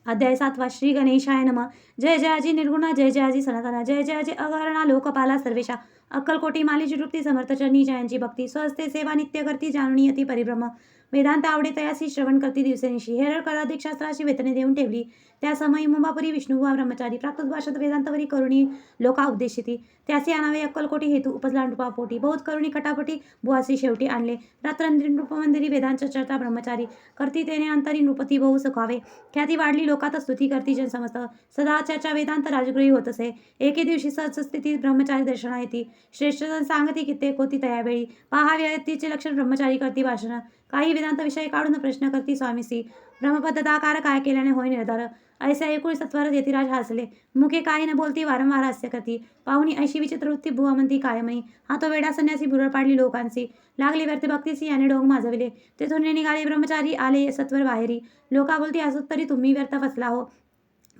अध्याय 7 श्री गणेशाय नमः. जय जयाजी निर्गुण, जय जयाजी सनातन, जय जयाजी अगहरणा लोकपाला सर्वेशा. अक्कलकोटी मालीची तृप्ती समर्थ चरणी जयांची भक्ती. स्वहस्ते सेवा नित्य करती जाणून अति परिभ्रम. वेदांत आवडे तयासी श्रवण करती दिवसेनिशी. हेरळ कळाधिक शास्त्राची वेतने देऊन ठेवली. त्या समयी मुंबापुरी विष्णुबुवा ब्रह्मचारी प्राकृत वेदांतवरी करुणी लोका उपदेशिती. त्यासी आणावे अक्कलकोटी हेतू उपजला नृपापोटी. बहुत करुणी कटापटी बुवासी शेवटी आणले. रात्रंदिरी नृपमंदिरी वेदांच्या चर्चा ब्रह्मचारी. करती तेने अंतरी नृपती बहु सुखावे. ख्याती वाढली लोकात स्तुती करती जन समस्त. सदा चर्चा वेदांत राजगृही होत असे. एके दिवशी सहज स्थिती ब्रह्मचारी दर्शना येती. श्रेष्ठजन सांगती कित्येक होती तयावेळी. पहावे तिचे लक्षण ब्रह्मचारी करती भाषण. काही वेदांत विषय काढून प्रश्न करती स्वामीसी. ब्रह्मपद्धताकार काय केल्याने होय निर्धार. ऐसे ऐकून सत्वर यतिराज हसले. मुखे काही न बोलती वारंवार हास्य करती. पाहुणी ऐशी विचित्र वृत्ती बुवा म्हणती कायमनी. हा तो वेडा संन्यासी भुरळ पाडली लोकांची. लागली व्यर्थ भक्तीसी याने डोंग माजविले. तेथून निघाले ब्रह्मचारी आले सत्वर बाहेरी. लोका बोलती असत तरी तुम्ही व्यर्थ फसला हो.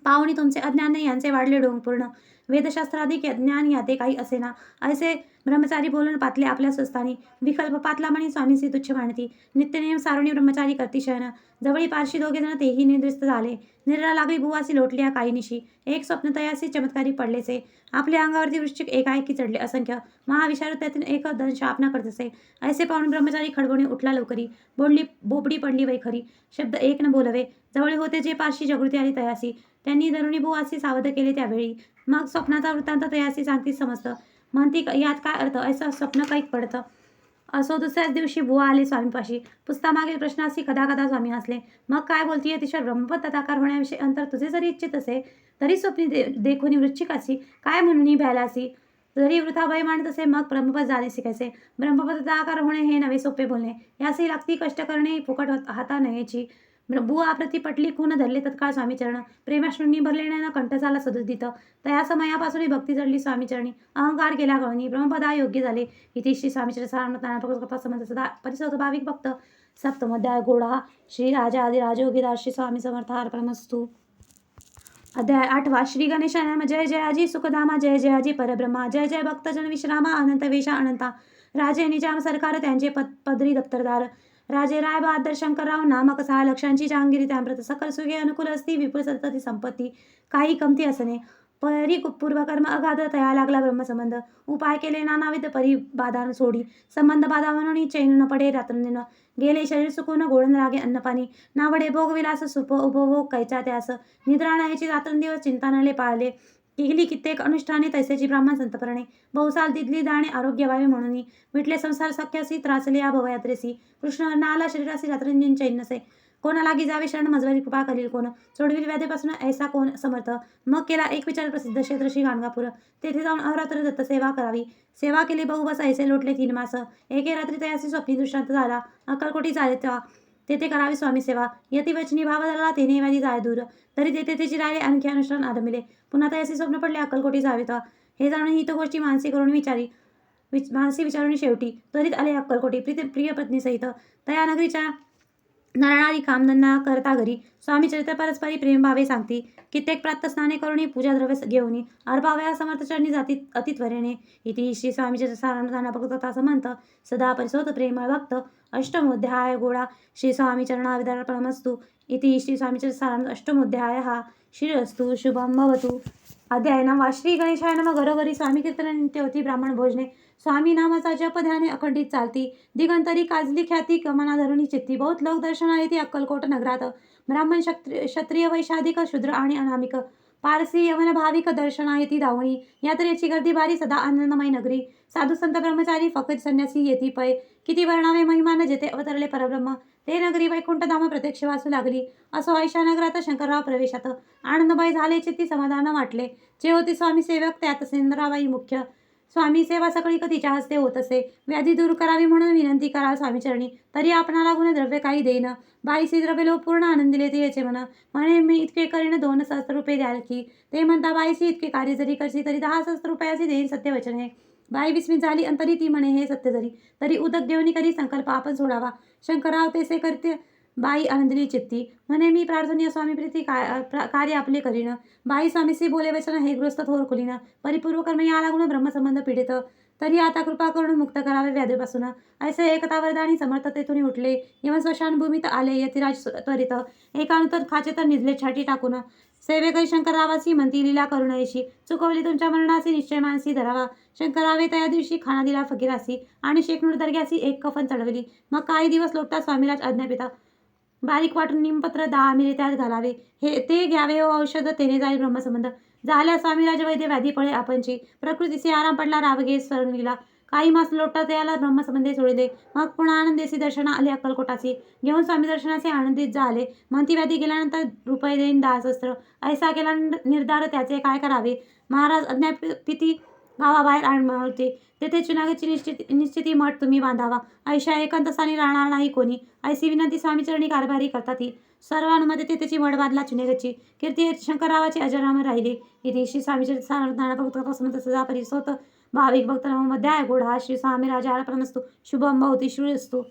पाहुणी तुमचे अज्ञान नाही यांचे वाढले डोंग पूर्ण. वेदशास्त्राधिक ज्ञान याते काही असेना. ऐसे ब्रह्मचारी बोलून पातले आपल्या स्वस्तानी. विकल्प पातला म्हणी स्वामीसी तुच्छ मानती. नित्यनेम सारुणी ब्रह्मचारी करती शयन. जवळी पारशी दोघे जण तेही निद्रिस्त झाले. निद्रा लागली बुवासी लोटल्या काही निशी. एक स्वप्न तयासी चमत्कारी पडलेचे. आपल्या अंगावरती वृश्चिक एकाएकी चढले असंख्य. महाविषारू त्यातून एक दंश आपणा करत असे. ऐसे पाहून ब्रह्मचारी खडबडून उठला लवकरी. बोबडी पडली वैखरी. शब्द एक न बोलवे. जवळ होते जे पारशी जागृती आली तयासी. त्यांनी धरुणी बुवासी सावध केले त्यावेळी. मग स्वप्नाचा वृत्तांत तयासी सांगती समस्त. म्हणती यात काय अर्थ ऐसा स्वप्न कैक पडतं. असो दुसऱ्याच दिवशी बुवा आले स्वामीपाशी. पुस्तामागील प्रश्नासी कदा कदा स्वामी हसले. मग काय बोलतीये तिच्या ब्रह्मपद्धताकार होण्याविषयी अंतर तुझे जरी इच्छित असे तरी स्वप्नी देखुनी वृश्चिकासी काय म्हणून भ्यालासी. जरी वृथा भय मांडत असे मग ब्रह्मपद जाणे शिकायचे. ब्रह्मपद्धताकार होणे हे नवे सोपे बोलणे. यासी लागती कष्ट करणे फुकट हाता नयेची. बुवा प्रति पटली खून धरले तत्काळ स्वामीचरण. प्रेमाश्रूंनी भरलेण्यानं कंठ झाला सदुदित. तया समयापासून भक्ती जडली स्वामीचरणी. अहंकार गेला गळणी. ब्रह्मपदा योग्य झाले. इति श्री स्वामीचरण सारामृताना संबंध सदा परिसोत भाविक भक्त. सप्तमोध्याय गोडा श्री राजाधिराजयोगीदार श्री स्वामी समर्थ अर्पणमस्तु. अध्याय 8 श्री गणेशाय नमः. जय जयाजी सुखधामा, जय जयाजी परब्रह्मा, जय जय भक्तजन विश्रामा, अनंत वेशा अनंता. राजे निजाम सरकार त्यांचे पदरी दप्तरदार. राजे राय बहादर शंकरराव नामक 6 लक्षांची जहांगिरी त्याप्रत. सकल सुखे अनुकूल असती विपुल सतती संपत्ती. काही कमती असणे. परी पूर्वकर्म अगाध तया लागला ब्रह्मसंबंध. उपाय केले नानाविध परी बाधा सोडी. संबंध बाधा म्हणून चैन न पडे रात्रंदिन. गेले शरीर सुकून गोड न लागे अन्नपाणी. नावडे भोग विलास सुप उपभोग कैचा त्यास. निद्रा नयेची रात्रंदिवस चिंता नले पाळले. केली कित्येक अनुष्ठाने तैसेची ब्राह्मण संतपरणे. बहुसाल दिदली दाणे आरोग्य व्हावे म्हणून. विटले संसार सख्यासी त्रासले या भवयात्रेसी. कृष्ण नाला शरीरासी रात्रंदिन चैन नसे. कोणा लागी जावे शरण मजवरी कृपा करील कोण. सोडविल व्याधीपासून ऐसा कोण समर्थ. मग केला एक विचार प्रसिद्ध क्षेत्र श्री गाणगापूर. तेथे जाऊन अहोरात्र दत्त सेवा करावी. सेवा केली बहुबस ऐसे लोटले 3 मास. एके रात्री तयासी स्वप्नी दृष्टांत झाला. अक्कलकोटी चाले तेथे करावी स्वामी सेवा. यतिवचनी भाव झाला तेने व्याधी जाय दूर. तरी तेथे त्याची राहिले आणखी अनुष्ठान आरंभिले. पुन्हा तयासी स्वप्न पडले अक्कलकोटी जावेत. हे जाणून ही तो गोष्टी मानसी करून मानसी विचारून शेवटी त्वरित आले अक्कलकोटी प्रिय पत्नी सहित. तया नगरीच्या नरणारी कामधंदा करता घरी. स्वामी चरित्र परस्परी प्रेमभावे सांगती. कित्येक प्रातस्नाने करुणी पूजा द्रव्य घेऊनी. अर्भावया समर्थचरणी जाती अतित्वरेने. इति श्री स्वामीचे सारामृताना भक्तता समंत सदा परिसोत प्रेमळ भक्त. अष्टमोध्याय गोडा श्री स्वामी चरणाविदार्पणमस्तु. इति श्री स्वामीचे सारामृत अष्टमोध्याय श्रीरस्तु शुभम भवतु. अध्याय 9 श्री गणेशाय नमः. घरोघरी स्वामी कीर्तन नित्य होती ब्राह्मण भोजने. स्वामी नामाचा जप ध्याने अखंडित चालती. दिगंतरी काजली ख्याती कमना धरुणी चित्ती. बहुत लोक दर्शना येते अक्कलकोट नगरात. ब्राह्मण क्षत्रिय वैशाधिक शूद्र आणि अनामिक. पारसी यवन भाविक दर्शना येती धावणी. यात्रेची गर्दी भारी सदा आनंदमय नगरी. साधू संत ब्रह्मचारी फकीर संन्यासी येती पै. किती वर्णावे महिमान जेथे अवतरले परब्रह्म. ते नगरी वैकुंठधाम प्रत्यक्ष वाचू लागली. असो ऐशा नगरात शंकरराव प्रवेशात. आनंदबाई झाले चित्ती समाधान वाटले. जे होती स्वामी सेवक त्यात सेंद्राबाई मुख्य. स्वामी सेवा सगळी तिच्या हस्ते होत असे. व्याधी दूर करावी म्हणून विनंती करा स्वामीचरणी. तरी आपणाला गुण द्रव्य काही देईन. बाईसी द्रव्य लोक पूर्ण आनंद दिले ते याचे म्हणे मी इतके करीन 2 सहस्त्र रुपये द्याल की. ते म्हणता बाईसी इतके कार्य जरी करशी तरी 10 सहस्त्र रुपयाची देईन सत्य वचन हे. बाई विस्मित झाली अंतरी ती म्हणे हे सत्य जरी. तरी उदक देवनी करी संकल्प आपण सोडावा. शंकरराव तेसे करते बाई आनंदिनी चित्ती म्हणे मी प्रार्थनीय स्वामी प्रीती कार्य आपले करीन. बाई स्वामीसी बोले वचन हे गृहस्थ थोर खुलीन. परिपूर्व कर्म या लागून ब्रह्मसंबंध पीडित. तरी आता कृपा करून मुक्त करावे व्याधीपासून. ऐसे एकता वरदानी समर्थ तेथून उठले. यवन स्मशान भूमीत आले यतिराज त्वरित. एकानुतर खाचे तर निजले छाटी टाकून. सेवेकरी शंकररावासी म्हणती लीला करुणयशी. चुकवली तुमच्या मरणासी निश्चय मानसी धरावा. शंकरावे त्या दिवशी खाना दिला फकीरासी. आणि शेकनूर दर्ग्यासी एक कफन चढवली. मग काही दिवस लोटता स्वामीराज आज्ञापिता. बारीक वाटून निमपत्र 10 मिरे त्यात घालावे. हे ते घ्यावे व औषध तेने जाईल ब्रह्मसंबंध. झाल्या स्वामीराज वैद्य व्याधी पळे आपणची. प्रकृतीसी आराम पडला रावगे स्वर्णिला. काही मास लोटता त्याला ब्रह्मसंबंधे सोडिले. मग पुन्हा आनंदेसी दर्शना आले अक्कलकोटासी. घेऊन स्वामी दर्शनाचे आनंदित झाले. म्हणती व्याधी गेल्यानंतर रुपये देईन 10 सहस्त्र. ऐसा केला निर्धार त्याचे काय करावे. महाराज अज्ञापिती गावाबाहेर होते. तेथे चुनागची निश्चिती मठ तुम्ही बांधावा. ऐशा एकांतस्थानी राहणार नाही कोणी. ऐसी विनंती स्वामीचरणी कारभारी करतात. सर्वानुमते तेथेची मठ बांधला चुनेगची. कीर्ती शंकररावाची अजरामर राहिली. इथे श्री स्वामीचरित ज्ञानभक्त समंत सजा परिसोत भाविक भक्त नमो मध्याय गोढा श्री स्वामी राजा अर्पणमस्तु शुभम भवती श्रीस्तु.